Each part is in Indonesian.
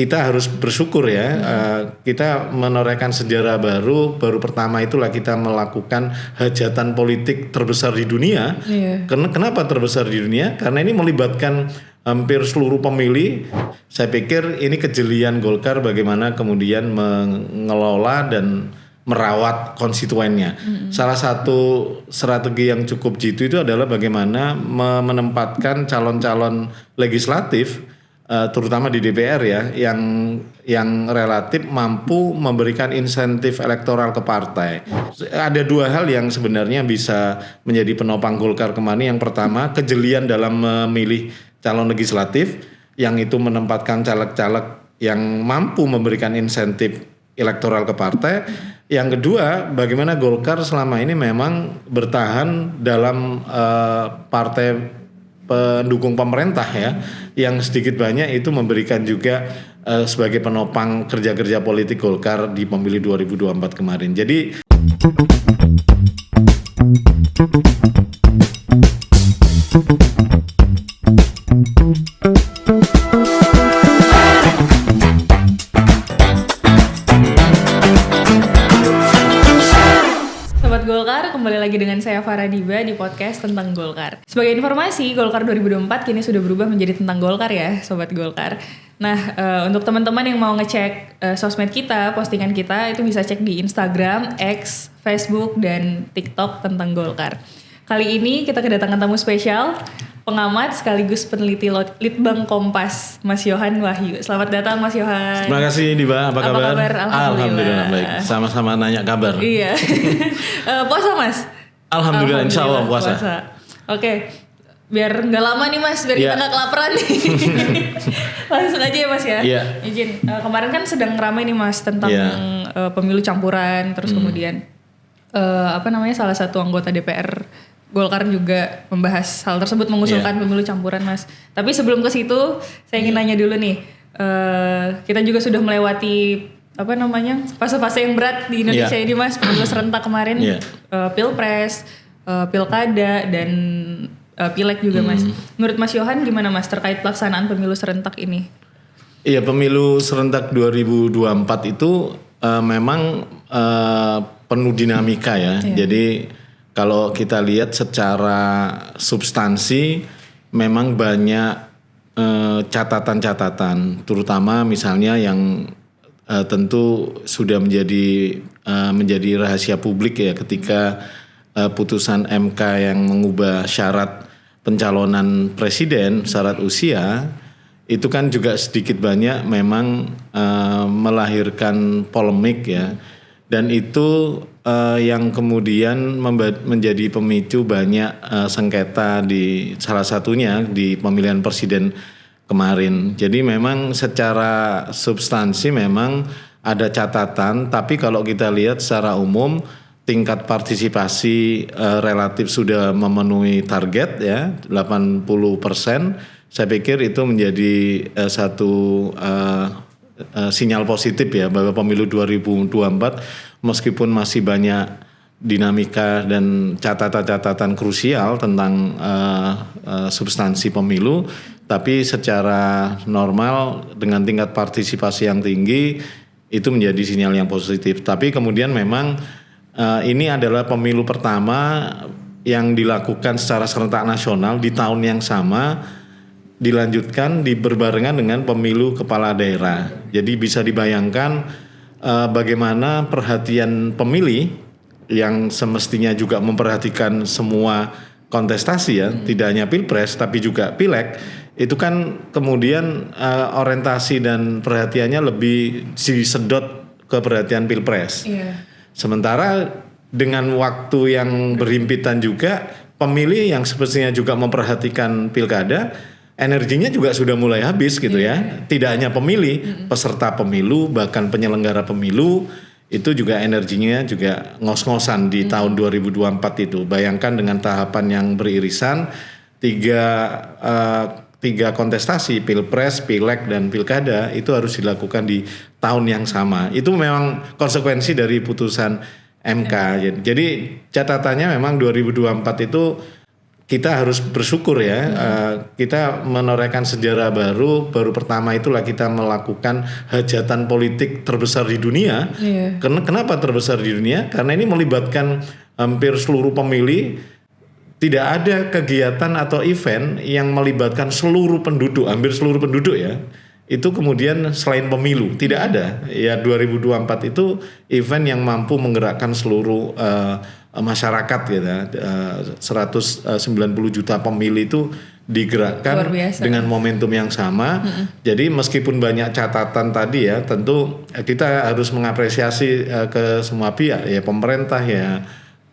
kita harus bersyukur ya, kita menorehkan sejarah baru pertama itulah kita melakukan hajatan politik terbesar di dunia. Kenapa terbesar di dunia? Karena ini melibatkan hampir seluruh pemilih. Saya pikir ini kejelian Golkar bagaimana kemudian mengelola dan merawat konstituennya. Salah satu strategi yang cukup jitu itu adalah bagaimana menempatkan calon-calon legislatif terutama di DPR ya yang relatif mampu memberikan insentif elektoral ke partai. Ada dua hal yang sebenarnya bisa menjadi penopang Golkar kemarin. Yang pertama, kejelian dalam memilih calon legislatif yang itu menempatkan caleg-caleg yang mampu memberikan insentif elektoral ke partai. Yang kedua, bagaimana Golkar selama ini memang bertahan dalam partai pendukung pemerintah ya, yang sedikit banyak itu memberikan juga sebagai penopang kerja-kerja politik Golkar di pemilu 2024 kemarin. Jadi kembali lagi dengan saya Farah Diba di podcast tentang Golkar. Sebagai informasi, Golkar 2024 kini sudah berubah menjadi tentang Golkar ya, Sobat Golkar. Nah, untuk teman-teman yang mau ngecek sosmed kita, postingan kita, itu bisa cek di Instagram, X, Facebook, dan TikTok tentang Golkar. Kali ini kita kedatangan tamu spesial, pengamat sekaligus peneliti Litbang Kompas, Mas Yohan Wahyu. Selamat datang Mas Yohan. Terima kasih Diba, apa kabar? Alhamdulillah baik. Sama-sama nanya kabar. Iya. Puasa Mas? Alhamdulillah insya Allah puasa. Oke. Biar nggak lama nih Mas, biar kita nggak kelaparan nih. Langsung aja ya Mas ya. Iya. Izin. Kemarin kan sedang ramai nih Mas tentang pemilu campuran, terus kemudian salah satu anggota DPR Golkar juga membahas hal tersebut, mengusulkan pemilu campuran Mas. Tapi sebelum ke situ, saya ingin nanya dulu nih. Kita juga sudah melewati fase-fase yang berat di Indonesia ini Mas, pemilu serentak kemarin, pilpres, pilkada dan pileg juga Mas. Menurut Mas Yohan gimana Mas terkait pelaksanaan pemilu serentak ini? Iya, pemilu serentak 2024 itu memang penuh dinamika ya. Jadi kalau kita lihat secara substansi memang banyak catatan-catatan, terutama misalnya yang tentu sudah menjadi rahasia publik ya ketika putusan MK yang mengubah syarat pencalonan presiden, syarat usia, itu kan juga sedikit banyak memang melahirkan polemik ya. Dan itu yang kemudian menjadi pemicu banyak sengketa di salah satunya di pemilihan presiden kemarin. Jadi memang secara substansi memang ada catatan, tapi kalau kita lihat secara umum tingkat partisipasi relatif sudah memenuhi target ya 80%. Saya pikir itu menjadi satu sinyal positif ya bahwa pemilu 2024 meskipun masih banyak dinamika dan catatan-catatan krusial tentang substansi pemilu, tapi secara normal dengan tingkat partisipasi yang tinggi itu menjadi sinyal yang positif. Tapi kemudian memang ini adalah pemilu pertama yang dilakukan secara serentak nasional di tahun yang sama, dilanjutkan berbarengan dengan pemilu kepala daerah. Jadi bisa dibayangkan bagaimana perhatian pemilih yang semestinya juga memperhatikan semua kontestasi ya, tidak hanya pilpres tapi juga pileg, itu kan kemudian orientasi dan perhatiannya lebih disedot ke perhatian pilpres. Sementara dengan waktu yang berhimpitan juga, pemilih yang semestinya juga memperhatikan pilkada, energinya juga sudah mulai habis gitu ya. Tidak hanya pemilih, peserta pemilu, bahkan penyelenggara pemilu itu juga energinya juga ngos-ngosan di tahun 2024 itu. Bayangkan dengan tahapan yang beririsan tiga kontestasi, pilpres, pileg dan pilkada itu harus dilakukan di tahun yang sama. Itu memang konsekuensi dari putusan MK. Jadi catatannya memang 2024 itu kita harus bersyukur ya, kita menorehkan sejarah baru pertama itulah kita melakukan hajatan politik terbesar di dunia. Kenapa terbesar di dunia? Karena ini melibatkan hampir seluruh pemilih. Tidak ada kegiatan atau event yang melibatkan seluruh penduduk, hampir seluruh penduduk ya. Itu kemudian selain pemilu, tidak ada. Ya 2024 itu event yang mampu menggerakkan seluruh masyarakat gitu. 190 juta pemilih itu digerakkan dengan momentum yang sama. Jadi meskipun banyak catatan tadi ya, tentu kita harus mengapresiasi ke semua pihak ya, pemerintah ya,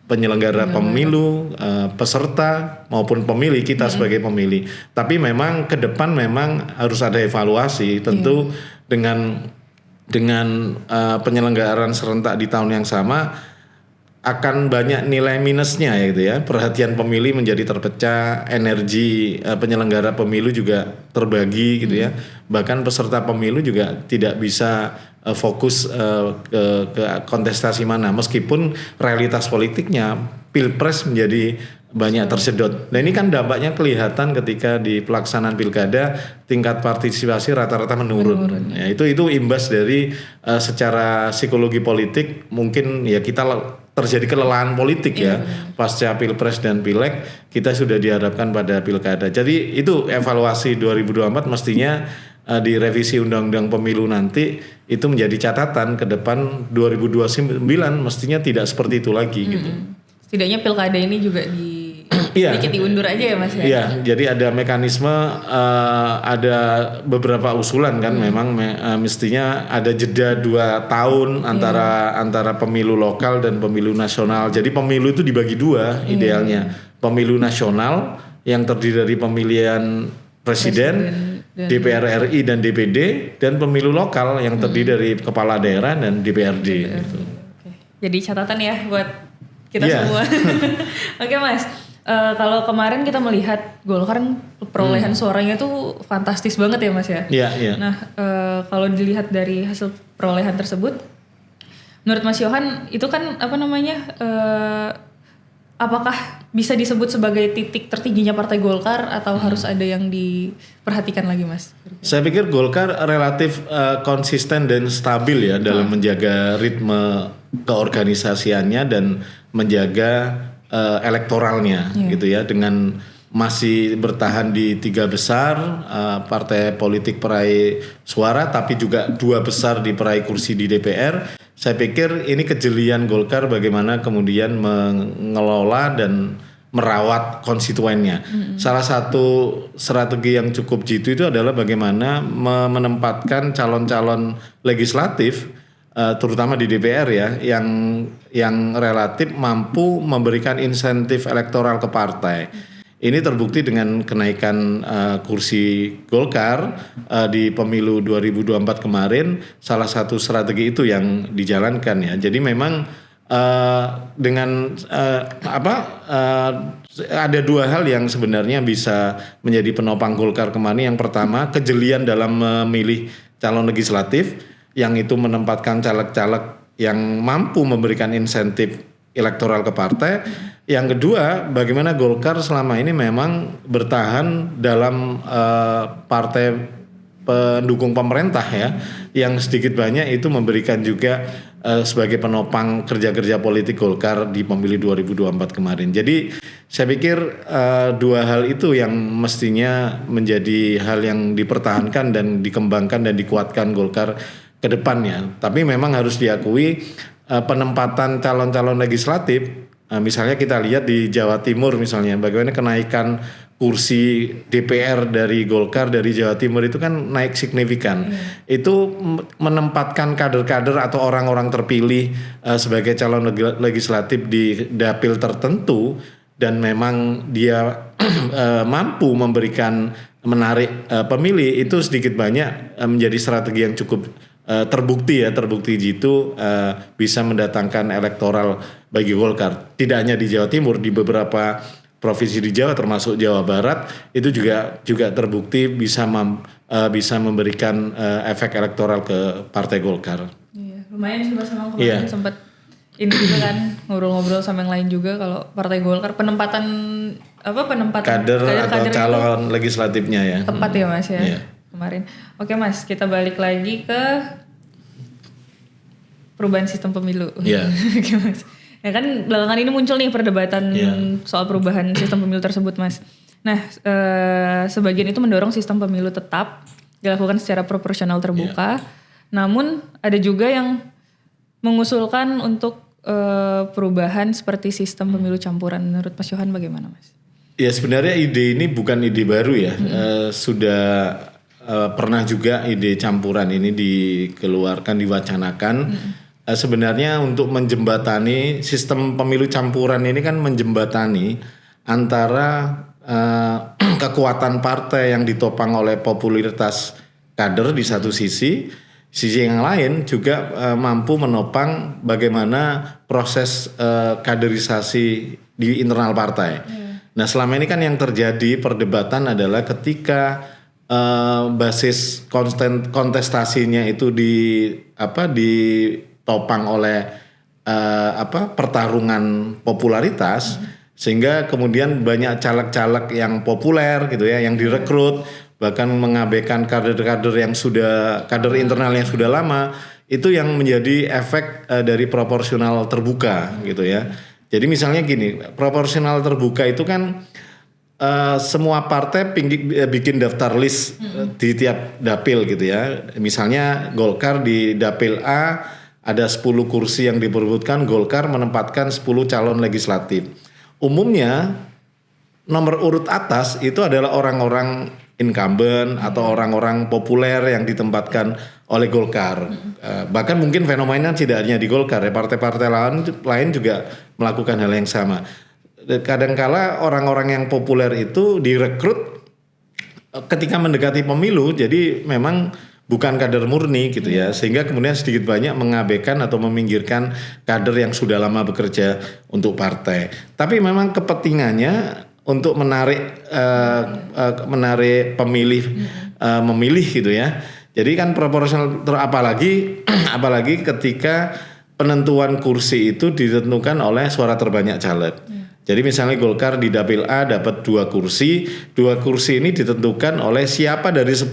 penyelenggara pemilu, peserta maupun pemilih, kita sebagai pemilih. Tapi memang ke depan memang harus ada evaluasi tentu dengan penyelenggaraan serentak di tahun yang sama akan banyak nilai minusnya ya gitu ya. Perhatian pemilih menjadi terpecah, energi penyelenggara pemilu juga terbagi gitu ya. Bahkan peserta pemilu juga tidak bisa fokus ke kontestasi mana, meskipun realitas politiknya pilpres menjadi banyak tersedot. Nah ini kan dampaknya kelihatan ketika di pelaksanaan pilkada tingkat partisipasi rata-rata menurun. Ya, itu imbas dari secara psikologi politik mungkin ya kita terjadi kelelahan politik ya pasca pilpres dan pileg, kita sudah dihadapkan pada pilkada. Jadi itu evaluasi 2024 mestinya di revisi undang-undang pemilu nanti itu menjadi catatan ke depan 2029 mestinya tidak seperti itu lagi gitu. Setidaknya pilkada ini juga sedikit diundur aja ya Mas ya. Iya, jadi ada mekanisme, ada beberapa usulan kan memang mestinya ada jeda 2 tahun antara pemilu lokal dan pemilu nasional. Jadi pemilu itu dibagi 2 idealnya. Pemilu nasional yang terdiri dari pemilihan presiden DPR RI dan DPD, dan pemilu lokal yang terdiri dari kepala daerah dan DPRD. Gitu. Jadi catatan ya buat kita semua. Oke Mas, kalau kemarin kita melihat Golkar perolehan suaranya tuh fantastis banget ya Mas ya. Iya. Nah kalau dilihat dari hasil perolehan tersebut, menurut Mas Yohan itu kan apakah bisa disebut sebagai titik tertingginya Partai Golkar atau harus ada yang diperhatikan lagi Mas? Saya pikir Golkar relatif konsisten dan stabil ya dalam menjaga ritme keorganisasiannya dan menjaga elektoralnya gitu ya, dengan masih bertahan di 3 besar partai politik peraih suara, tapi juga 2 besar di peraih kursi di DPR. Saya pikir ini kejelian Golkar bagaimana kemudian mengelola dan merawat konstituennya. Salah satu strategi yang cukup jitu itu adalah bagaimana menempatkan calon-calon legislatif terutama di DPR ya yang relatif mampu memberikan insentif elektoral ke partai. Ini terbukti dengan kenaikan kursi Golkar di pemilu 2024 kemarin. Salah satu strategi itu yang dijalankan ya. Jadi memang dengan ada 2 hal yang sebenarnya bisa menjadi penopang Golkar kemarin. Yang pertama, kejelian dalam memilih calon legislatif, yang itu menempatkan caleg-caleg yang mampu memberikan insentif elektoral ke partai. Yang kedua, bagaimana Golkar selama ini memang bertahan dalam partai pendukung pemerintah ya, yang sedikit banyak itu memberikan juga sebagai penopang kerja-kerja politik Golkar di pemilu 2024 kemarin. Jadi saya pikir 2 hal itu yang mestinya menjadi hal yang dipertahankan dan dikembangkan dan dikuatkan Golkar ke depannya. Tapi memang harus diakui penempatan calon-calon legislatif, misalnya kita lihat di Jawa Timur misalnya, bagaimana kenaikan kursi DPR dari Golkar dari Jawa Timur itu kan naik signifikan. Itu menempatkan kader-kader atau orang-orang terpilih sebagai calon legislatif di dapil tertentu, dan memang dia mampu memberikan menarik pemilih, itu sedikit banyak menjadi strategi yang cukup terbukti jitu bisa mendatangkan elektoral bagi Golkar. Tidak hanya di Jawa Timur, di beberapa provinsi di Jawa termasuk Jawa Barat itu juga terbukti bisa memberikan efek elektoral ke Partai Golkar. Iya, lumayan sih Mas, kemarin sempat ini juga kan ngobrol-ngobrol sama yang lain juga, kalau Partai Golkar penempatan penempatan kader atau itu calon legislatifnya ya. tepat ya Mas ya. Iya. Kemarin. Oke Mas, kita balik lagi ke perubahan sistem pemilu. Iya. Oke Mas. Ya kan belakangan ini muncul nih perdebatan soal perubahan sistem pemilu tersebut Mas. Nah, sebagian itu mendorong sistem pemilu tetap dilakukan secara proporsional terbuka. Namun ada juga yang mengusulkan untuk perubahan seperti sistem pemilu campuran. Menurut Mas Yohan bagaimana Mas? Ya sebenarnya ide ini bukan ide baru ya. Sudah pernah juga ide campuran ini dikeluarkan, diwacanakan. Sebenarnya untuk menjembatani sistem pemilu campuran ini kan menjembatani antara kekuatan partai yang ditopang oleh popularitas kader di satu sisi yang lain juga mampu menopang bagaimana proses kaderisasi di internal partai. Nah selama ini kan yang terjadi perdebatan adalah ketika basis kontestasinya itu ditopang oleh pertarungan popularitas, sehingga kemudian banyak caleg-caleg yang populer gitu ya, yang direkrut, bahkan mengabaikan kader-kader yang sudah kader internal yang sudah lama, itu yang menjadi efek dari proporsional terbuka gitu ya. Jadi misalnya gini, proporsional terbuka itu kan semua partai bikin daftar list di tiap dapil gitu ya. Misalnya Golkar di dapil A ada 10 kursi yang diperebutkan, Golkar menempatkan 10 calon legislatif. Umumnya nomor urut atas itu adalah orang-orang incumbent atau orang-orang populer yang ditempatkan oleh Golkar. Bahkan mungkin fenomena tidak hanya di Golkar ya, partai-partai lain juga melakukan hal yang sama. Kadangkala orang-orang yang populer itu direkrut ketika mendekati pemilu, jadi memang bukan kader murni gitu ya, sehingga kemudian sedikit banyak mengabaikan atau meminggirkan kader yang sudah lama bekerja untuk partai. Tapi memang kepentingannya untuk menarik pemilih memilih gitu ya. Jadi kan proporsional apalagi ketika penentuan kursi itu ditentukan oleh suara terbanyak caleg. Jadi misalnya Golkar di dapil A dapat 2 kursi ini ditentukan oleh siapa dari 10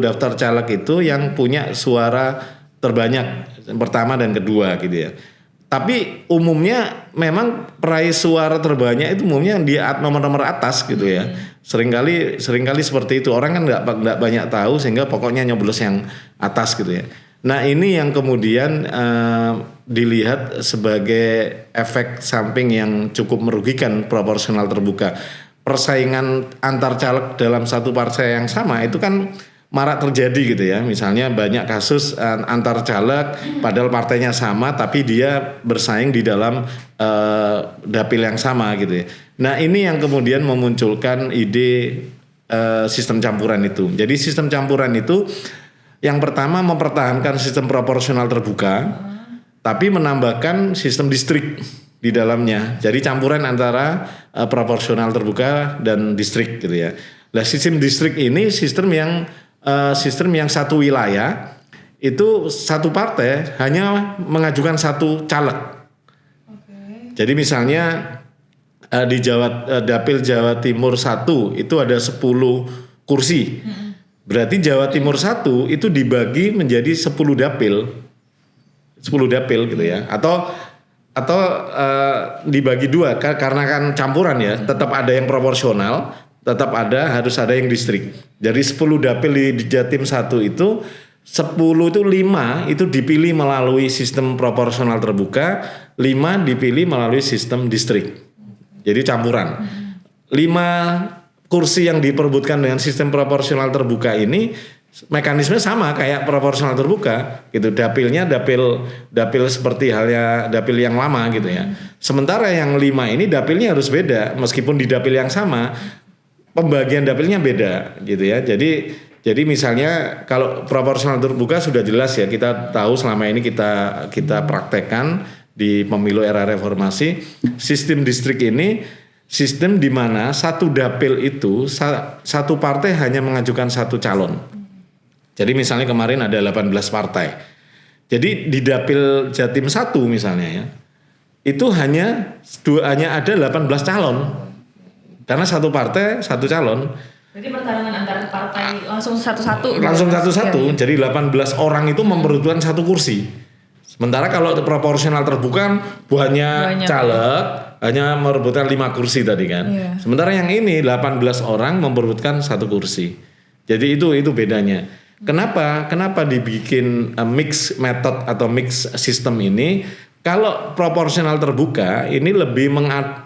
daftar caleg itu yang punya suara terbanyak pertama dan kedua gitu ya. Tapi umumnya memang peraih suara terbanyak itu umumnya di nomor-nomor atas gitu ya. Seringkali seperti itu, orang kan nggak banyak tahu sehingga pokoknya nyoblos yang atas gitu ya. Nah ini yang kemudian dilihat sebagai efek samping yang cukup merugikan proporsional terbuka. Persaingan antar caleg dalam satu partai yang sama itu kan marak terjadi gitu ya. Misalnya banyak kasus antar caleg padahal partainya sama tapi dia bersaing di dalam dapil yang sama gitu ya. Nah ini yang kemudian memunculkan ide sistem campuran itu. Jadi sistem campuran itu yang pertama mempertahankan sistem proporsional terbuka, tapi menambahkan sistem distrik di dalamnya. Jadi campuran antara proporsional terbuka dan distrik gitu ya. Nah sistem distrik ini sistem yang satu wilayah itu satu partai hanya mengajukan satu caleg. Jadi misalnya di dapil Jawa Timur 1 itu ada 10 kursi. Berarti Jawa Timur 1 itu dibagi menjadi 10 dapil gitu ya. Atau dibagi 2 karena kan campuran ya, tetap ada yang proporsional, harus ada yang distrik. Jadi 10 dapil di Jatim 1 itu 10 itu 5 itu dipilih melalui sistem proporsional terbuka, 5 dipilih melalui sistem distrik. Jadi campuran. 5 kursi yang diperebutkan dengan sistem proporsional terbuka ini mekanisme sama kayak proporsional terbuka gitu. Dapilnya dapil seperti halnya dapil yang lama gitu ya. Sementara yang 5 ini dapilnya harus beda meskipun di dapil yang sama, pembagian dapilnya beda gitu ya. Jadi misalnya kalau proporsional terbuka sudah jelas ya, kita tahu selama ini kita praktekkan di pemilu era reformasi. Sistem distrik ini sistem di mana satu dapil itu satu partai hanya mengajukan satu calon. Jadi misalnya kemarin ada 18 partai. Jadi di dapil Jatim 1 misalnya ya, itu hanya ada 18 calon. Karena satu partai satu calon. Berarti pertarungan antar partai langsung satu-satu. Langsung satu-satu. Jadi 18 orang itu memperebutkan satu kursi. Sementara kalau proporsional terbuka banyak caleg hanya merebutkan 5 kursi tadi kan. Sementara yang ini 18 orang memperebutkan satu kursi. Jadi itu bedanya. Kenapa dibikin mix method atau mix system ini? Kalau proporsional terbuka ini lebih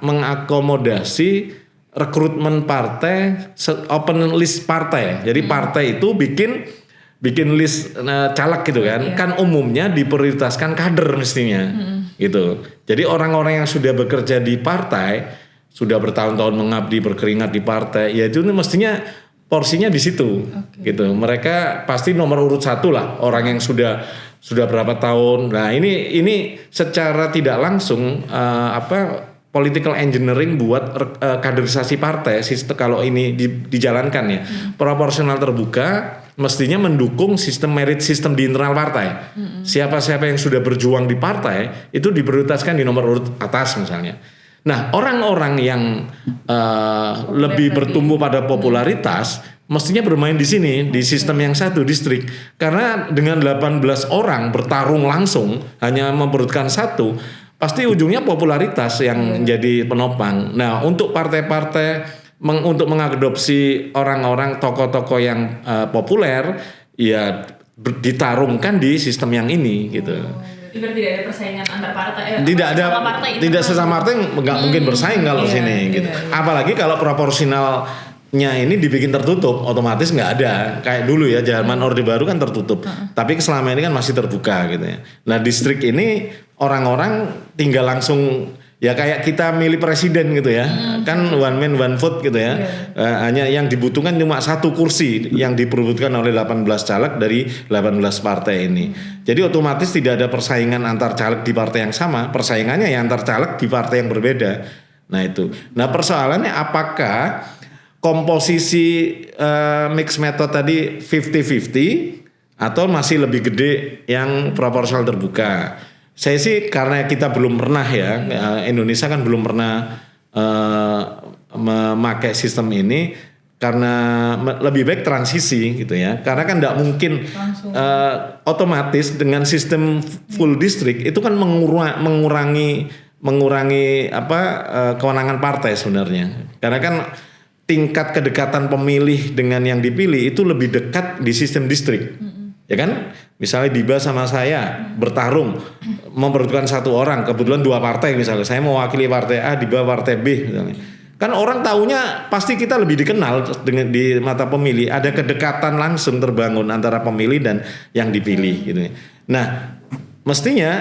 mengakomodasi rekrutmen partai, open list partai. Jadi partai itu bikin list caleg gitu kan. Kan umumnya diprioritaskan kader mestinya. Gitu. Jadi orang-orang yang sudah bekerja di partai, sudah bertahun-tahun mengabdi berkeringat di partai, ya itu mestinya porsinya di situ. Gitu. Mereka pasti nomor urut 1 lah, orang yang sudah berapa tahun. Nah, ini secara tidak langsung political engineering buat kaderisasi partai sistem kalau ini dijalankan ya. Proporsional terbuka mestinya mendukung sistem merit system di internal partai. Siapa-siapa yang sudah berjuang di partai itu diprioritaskan di nomor urut atas misalnya. Nah, orang-orang yang lebih bertumbuh pada popularitas mestinya bermain di sini di sistem yang satu distrik. Karena dengan 18 orang bertarung langsung hanya memperebutkan satu, pasti ujungnya popularitas yang menjadi penopang. Nah, untuk partai-partai untuk mengadopsi orang-orang tokoh-tokoh yang populer, ya ditarungkan di sistem yang ini gitu. Tidak ada persaingan antar partai. Tidak sesama partai nggak mungkin bersaing kalau sini gitu. Apalagi kalau proporsionalnya ini dibikin tertutup, otomatis nggak ada. Kayak dulu ya zaman Orde Baru kan tertutup. Tapi selama ini kan masih terbuka gitu ya. Nah, distrik ini orang-orang tinggal langsung ya kayak kita milih presiden gitu ya. Kan one man one vote gitu ya. Hanya yang dibutuhkan cuma satu kursi yang diperebutkan oleh 18 caleg dari 18 partai ini. Jadi otomatis tidak ada persaingan antar caleg di partai yang sama, persaingannya ya antar caleg di partai yang berbeda. Nah itu. Nah persoalannya apakah komposisi mix method tadi 50-50 atau masih lebih gede yang proporsional terbuka? Saya sih karena kita belum pernah ya, Indonesia kan belum pernah memakai sistem ini, karena lebih baik transisi gitu ya. Karena kan tidak mungkin otomatis dengan sistem full district itu kan mengurangi kewenangan partai sebenarnya. Karena kan tingkat kedekatan pemilih dengan yang dipilih itu lebih dekat di sistem distrik. Ya kan, misalnya Diba sama saya bertarung memperebutkan satu orang, kebetulan 2 partai misalnya, saya mewakili partai A, Diba partai B misalnya. Kan orang taunya pasti kita lebih dikenal dengan di mata pemilih, ada kedekatan langsung terbangun antara pemilih dan yang dipilih gitu. Nah, mestinya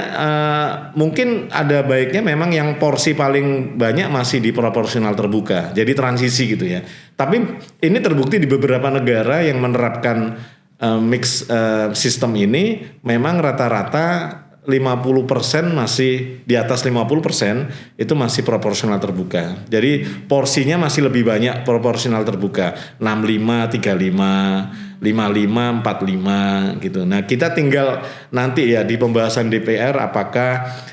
mungkin ada baiknya memang yang porsi paling banyak masih di proporsional terbuka, jadi transisi gitu ya. Tapi ini terbukti di beberapa negara yang menerapkan mix sistem ini memang rata-rata 50% masih di atas 50% itu masih proporsional terbuka. Jadi porsinya masih lebih banyak proporsional terbuka. 65, 35, 55, 45 gitu. Nah, kita tinggal nanti ya di pembahasan DPR apakah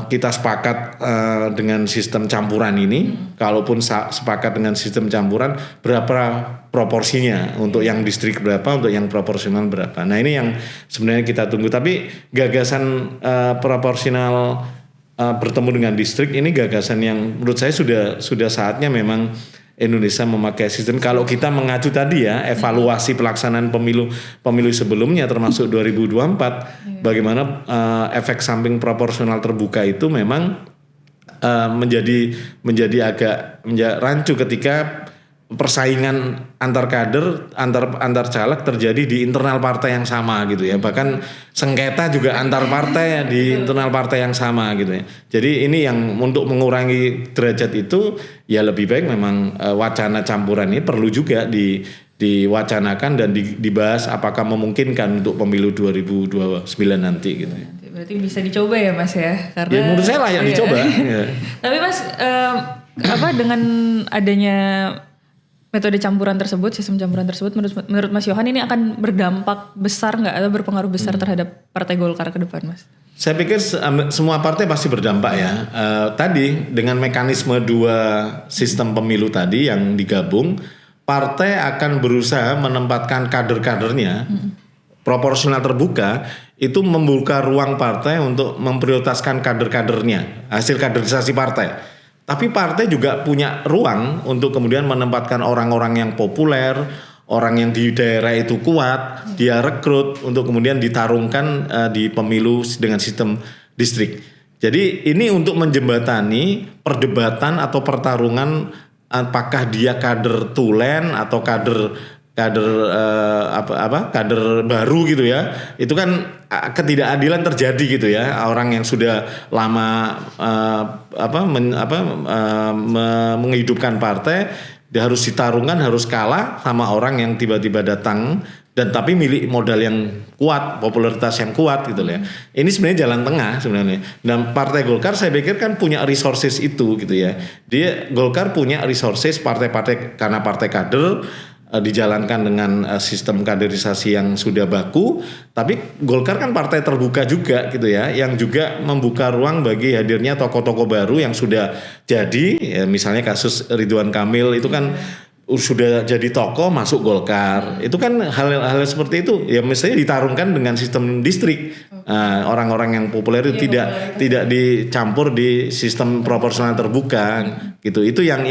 kita sepakat dengan sistem campuran ini. Kalaupun sepakat dengan sistem campuran, berapa proporsinya untuk yang distrik berapa, untuk yang proporsional berapa. Nah, ini yang sebenarnya kita tunggu. Tapi gagasan proporsional bertemu dengan distrik ini gagasan yang menurut saya sudah saatnya memang Indonesia memakai sistem. Kalau kita mengacu tadi ya evaluasi pelaksanaan pemilu sebelumnya termasuk 2024, bagaimana efek samping proporsional terbuka itu memang menjadi agak rancu ketika persaingan antar kader, antar caleg terjadi di internal partai yang sama gitu ya. Bahkan sengketa juga antar partai di internal partai yang sama gitu ya. Jadi ini yang untuk mengurangi derajat itu ya lebih baik memang wacana campuran ini perlu juga diwacanakan dan dibahas apakah memungkinkan untuk pemilu 2029 nanti gitu ya. Berarti bisa dicoba ya Mas ya? Karena ya menurut saya layak dicoba. Ya. Tapi Mas dengan adanya metode campuran tersebut, sistem campuran tersebut, menurut Mas Yohan ini akan berdampak besar nggak atau berpengaruh besar terhadap Partai Golkar ke depan, Mas? Saya pikir semua partai pasti berdampak ya. Tadi dengan mekanisme 2 sistem pemilu tadi yang digabung, partai akan berusaha menempatkan kader-kadernya proporsional terbuka, itu membuka ruang partai untuk memprioritaskan kader-kadernya, hasil kaderisasi partai. Tapi partai juga punya ruang untuk kemudian menempatkan orang-orang yang populer, orang yang di daerah itu kuat, dia rekrut untuk kemudian ditarungkan di pemilu dengan sistem distrik. Jadi ini untuk menjembatani perdebatan atau pertarungan apakah dia kader tulen atau kader baru gitu ya. Itu kan ketidakadilan terjadi gitu ya. Orang yang sudah lama menghidupkan partai, dia harus ditarungkan, harus kalah sama orang yang tiba-tiba datang dan tapi milik modal yang kuat, popularitas yang kuat gitu ya. Ini sebenarnya jalan tengah sebenarnya. Dan Partai Golkar saya pikir kan punya resources itu gitu ya. Golkar punya resources partai-partai karena partai kader, dijalankan dengan sistem kaderisasi yang sudah baku, tapi Golkar kan partai terbuka juga gitu ya, yang juga membuka ruang bagi hadirnya tokoh-tokoh baru yang sudah jadi, ya, misalnya kasus Ridwan Kamil itu kan sudah jadi tokoh masuk Golkar, itu kan hal-hal seperti itu ya mestinya ditarungkan dengan sistem distrik. Orang-orang yang populer itu tidak dicampur di sistem proporsional terbuka gitu. Itu yang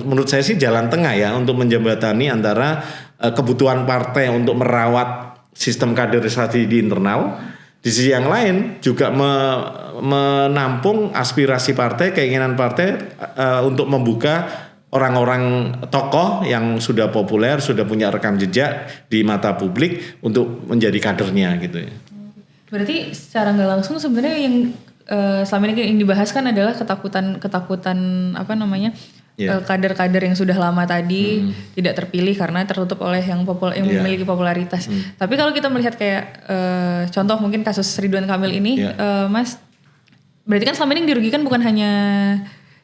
menurut saya sih jalan tengah ya untuk menjembatani antara kebutuhan partai untuk merawat sistem kaderisasi di internal, di sisi yang lain juga menampung aspirasi partai, keinginan partai untuk membuka orang-orang tokoh yang sudah populer, sudah punya rekam jejak di mata publik untuk menjadi kadernya gitu ya. Berarti secara nggak langsung sebenarnya yang selama ini yang dibahas kan adalah ketakutan kader-kader yang sudah lama tadi tidak terpilih karena tertutup oleh yang memiliki popularitas. Tapi kalau kita melihat kayak contoh mungkin kasus Ridwan Kamil ini, Mas, berarti kan selama ini dirugikan bukan hanya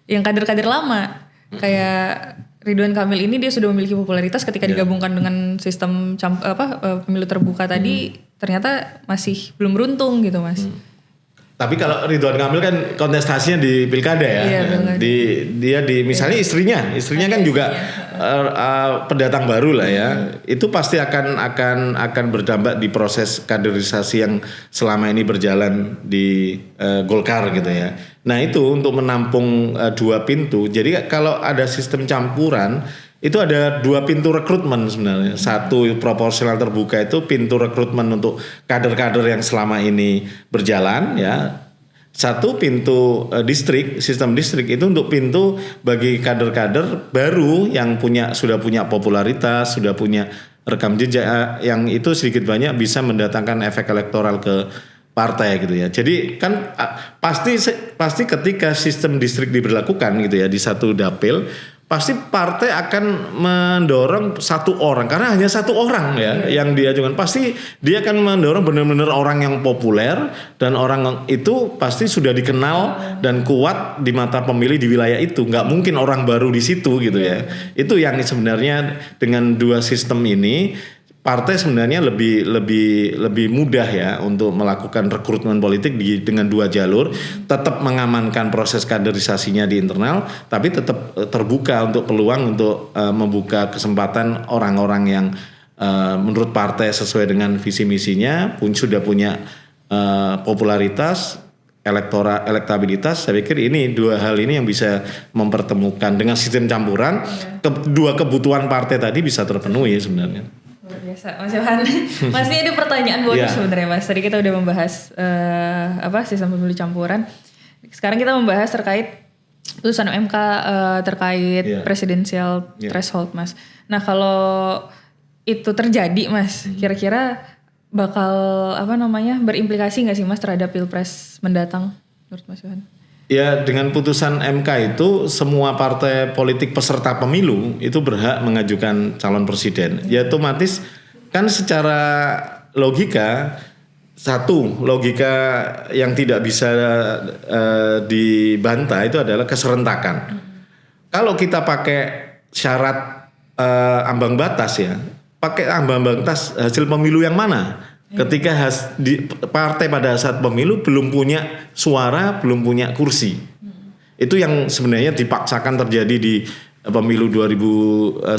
yang kader-kader lama. Kayak Ridwan Kamil ini dia sudah memiliki popularitas ketika digabungkan dengan sistem pemilu terbuka tadi ternyata masih belum beruntung gitu Mas. Tapi kalau Ridwan Kamil kan kontestasinya di pilkada ya. Dia misalnya istrinya kan juga pendatang baru lah ya. Itu pasti akan berdampak di proses kaderisasi yang selama ini berjalan di Golkar gitu ya. Nah itu untuk menampung 2 pintu. Jadi kalau ada sistem campuran itu ada 2 pintu rekrutmen sebenarnya. Satu proporsional terbuka itu pintu rekrutmen untuk kader-kader yang selama ini berjalan ya. Satu pintu sistem distrik itu untuk pintu bagi kader-kader baru yang sudah punya popularitas, sudah punya rekam jejak yang itu sedikit banyak bisa mendatangkan efek elektoral ke partai gitu ya. Jadi kan pasti ketika sistem distrik diberlakukan gitu ya di satu dapil, pasti partai akan mendorong satu orang karena hanya satu orang ya yang diajukan. Pasti dia akan mendorong benar-benar orang yang populer dan orang itu pasti sudah dikenal dan kuat di mata pemilih di wilayah itu. Nggak mungkin orang baru di situ gitu ya. Itu yang sebenarnya dengan 2 sistem ini partai sebenarnya lebih mudah ya untuk melakukan rekrutmen politik dengan 2 jalur, tetap mengamankan proses kaderisasinya di internal, tapi tetap terbuka untuk peluang untuk membuka kesempatan orang-orang yang menurut partai sesuai dengan visi misinya, sudah punya popularitas, elektabilitas. Saya pikir ini 2 hal ini yang bisa mempertemukan dengan sistem campuran, 2 kebutuhan partai tadi bisa terpenuhi sebenarnya. Luar biasa Mas Yohan. Masih ada pertanyaan bonus sebenarnya Mas. Tadi kita udah membahas sistem pemilu campuran. Sekarang kita membahas terkait putusan MK terkait presidensial threshold Mas. Nah kalau itu terjadi Mas, kira-kira bakal berimplikasi nggak sih Mas terhadap pilpres mendatang menurut Mas Yohan? Ya dengan putusan MK itu semua partai politik peserta pemilu itu berhak mengajukan calon presiden. Ya otomatis kan secara logika yang tidak bisa dibantah itu adalah keserentakan. Kalau kita pakai syarat ambang batas ya, pakai ambang batas hasil pemilu yang mana? Ketika partai pada saat pemilu belum punya suara, belum punya kursi. Itu yang sebenarnya dipaksakan terjadi di pemilu 2019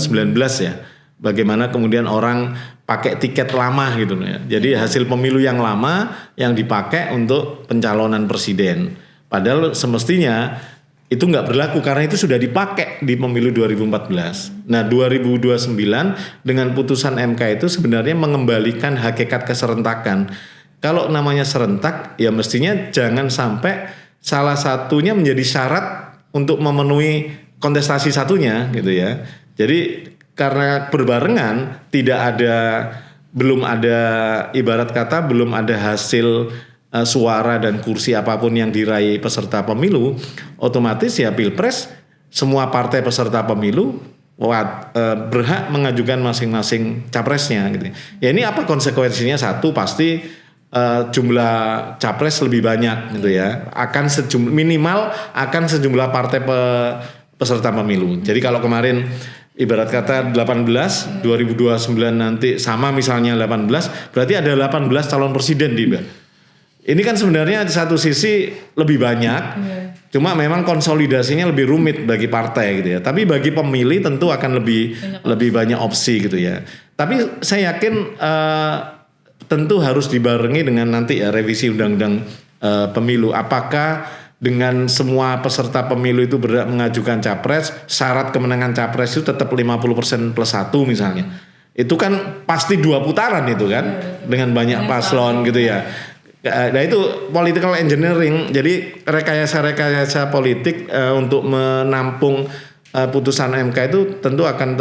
ya. Bagaimana kemudian orang pakai tiket lama gitu ya. Jadi hasil pemilu yang lama yang dipakai untuk pencalonan presiden. Padahal semestinya itu nggak berlaku karena itu sudah dipakai di pemilu 2014. Nah 2029 dengan putusan MK itu sebenarnya mengembalikan hakikat keserentakan. Kalau namanya serentak ya mestinya jangan sampai salah satunya menjadi syarat untuk memenuhi kontestasi satunya gitu ya. Jadi karena berbarengan belum ada ibarat kata belum ada hasil suara dan kursi apapun yang diraih peserta pemilu, otomatis ya pilpres semua partai peserta pemilu berhak mengajukan masing-masing capresnya gitu. Ya ini apa konsekuensinya? Satu pasti jumlah capres lebih banyak gitu ya. Minimal akan sejumlah partai peserta pemilu. Jadi kalau kemarin ibarat kata 2029 nanti sama misalnya 18, berarti ada 18 calon presiden Ini kan sebenarnya di satu sisi lebih banyak, cuma memang konsolidasinya lebih rumit bagi partai gitu ya. Tapi bagi pemilih tentu akan lebih banyak opsi gitu ya. Tapi saya yakin tentu harus dibarengi dengan nanti ya revisi undang-undang pemilu. Apakah dengan semua peserta pemilu itu berhak mengajukan capres, syarat kemenangan capres itu tetap 50% plus 1 misalnya. Itu kan pasti 2 putaran itu kan, dengan banyak paslon gitu ya. Nah itu political engineering, jadi rekayasa politik untuk menampung putusan MK itu tentu akan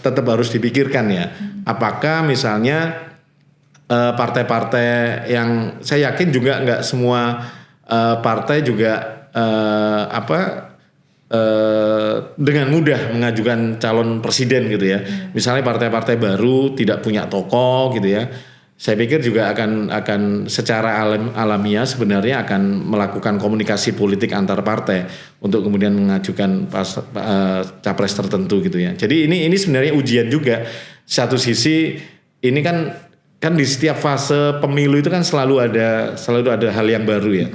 tetap harus dipikirkan ya. Apakah misalnya partai-partai yang saya yakin juga nggak semua partai juga dengan mudah mengajukan calon presiden gitu ya. Misalnya partai-partai baru tidak punya tokoh gitu ya. Saya pikir juga akan secara alamiah sebenarnya akan melakukan komunikasi politik antar partai untuk kemudian mengajukan capres tertentu gitu ya. Jadi ini sebenarnya ujian juga. Satu sisi ini kan di setiap fase pemilu itu kan selalu ada hal yang baru ya.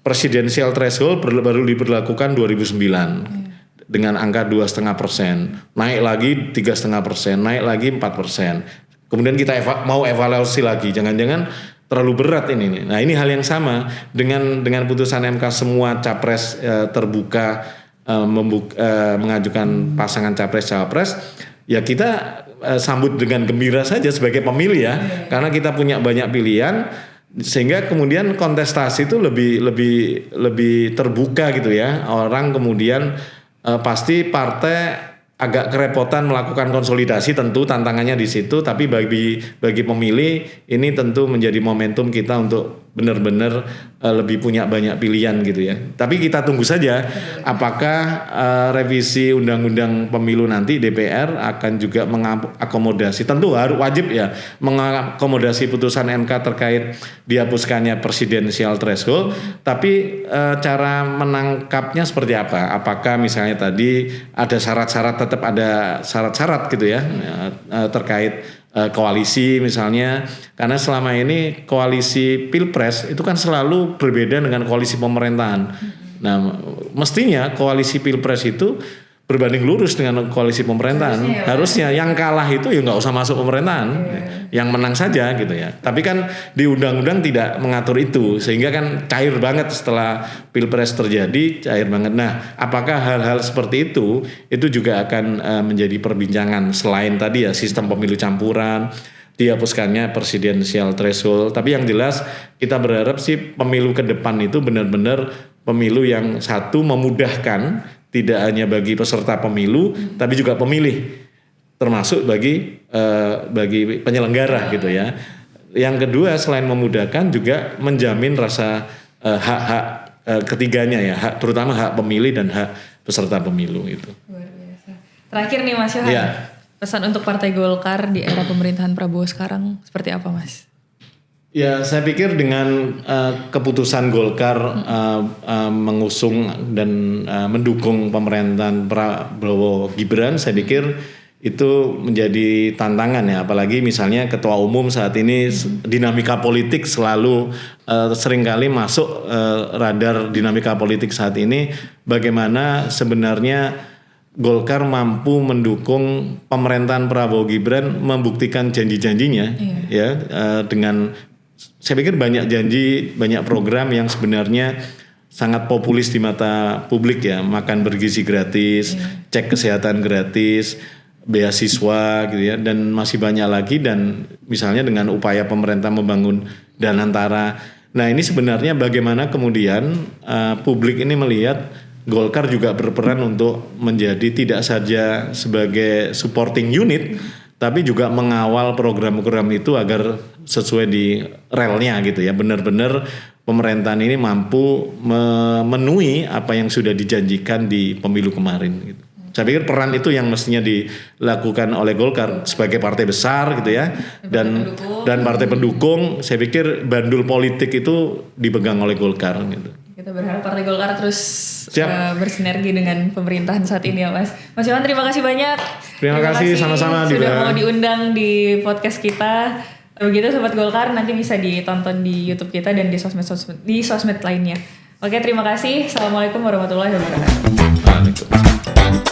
Presidensial threshold baru diberlakukan 2009 dengan angka 2,5%, naik lagi 3,5%, naik lagi 4%. Kemudian kita mau evaluasi lagi, jangan-jangan terlalu berat ini. Nah ini hal yang sama dengan putusan MK semua capres terbuka mengajukan pasangan capres-cawapres, ya kita sambut dengan gembira saja sebagai pemilih ya, karena kita punya banyak pilihan sehingga kemudian kontestasi itu lebih terbuka gitu ya. Orang kemudian pasti partai agak kerepotan melakukan konsolidasi, tentu tantangannya di situ, tapi bagi pemilih ini tentu menjadi momentum kita untuk benar-benar lebih punya banyak pilihan gitu ya. Tapi kita tunggu saja apakah revisi undang-undang pemilu nanti DPR akan juga mengakomodasi, tentu harus wajib ya mengakomodasi putusan MK terkait dihapuskannya presidensial threshold, tapi cara menangkapnya seperti apa? Apakah misalnya tadi ada syarat-syarat, tetap ada syarat-syarat gitu ya terkait koalisi misalnya, karena selama ini koalisi pilpres itu kan selalu berbeda dengan koalisi pemerintahan. Nah mestinya koalisi pilpres itu berbanding lurus dengan koalisi pemerintahan. Harusnya yang kalah itu ya nggak usah masuk pemerintahan, yang menang saja gitu ya. Tapi kan di undang-undang tidak mengatur itu, sehingga kan cair banget setelah pilpres terjadi, cair banget. Nah, apakah hal-hal seperti itu juga akan menjadi perbincangan selain tadi ya sistem pemilu campuran, dihapuskannya presidensial threshold. Tapi yang jelas kita berharap sih pemilu ke depan itu benar-benar pemilu yang satu memudahkan, tidak hanya bagi peserta pemilu, tapi juga pemilih, termasuk bagi penyelenggara gitu ya. Yang kedua selain memudahkan juga menjamin rasa hak-hak ketiganya ya, terutama hak pemilih dan hak peserta pemilu itu. Luar biasa. Terakhir nih Mas Yohan, pesan untuk Partai Golkar di era pemerintahan Prabowo sekarang seperti apa Mas? Ya, saya pikir dengan keputusan Golkar mengusung dan mendukung pemerintahan Prabowo Gibran, saya pikir itu menjadi tantangan ya, apalagi misalnya ketua umum saat ini dinamika politik selalu seringkali masuk radar dinamika politik saat ini. Bagaimana sebenarnya Golkar mampu mendukung pemerintahan Prabowo Gibran membuktikan janji-janjinya ya, dengan saya pikir banyak janji, banyak program yang sebenarnya sangat populis di mata publik ya, makan bergizi gratis, cek kesehatan gratis, beasiswa gitu ya, dan masih banyak lagi. Dan misalnya dengan upaya pemerintah membangun Danantara. Nah ini sebenarnya bagaimana kemudian publik ini melihat Golkar juga berperan untuk menjadi tidak saja sebagai supporting unit, tapi juga mengawal program-program itu agar sesuai di relnya gitu ya, benar-benar pemerintahan ini mampu memenuhi apa yang sudah dijanjikan di pemilu kemarin gitu. Saya pikir peran itu yang mestinya dilakukan oleh Golkar sebagai partai besar gitu ya, dan partai pendukung. Saya pikir bandul politik itu dipegang oleh Golkar gitu. Kita berharap partai Golkar terus bersinergi dengan pemerintahan saat ini ya Mas. Mas Iwan, terima kasih banyak. Terima kasih sama-sama sudah mau diundang di podcast kita. Begitu Sobat Golkar, nanti bisa ditonton di YouTube kita dan di sosmed lainnya. Oke, terima kasih. Assalamualaikum warahmatullahi wabarakatuh. Waalaikumsalam.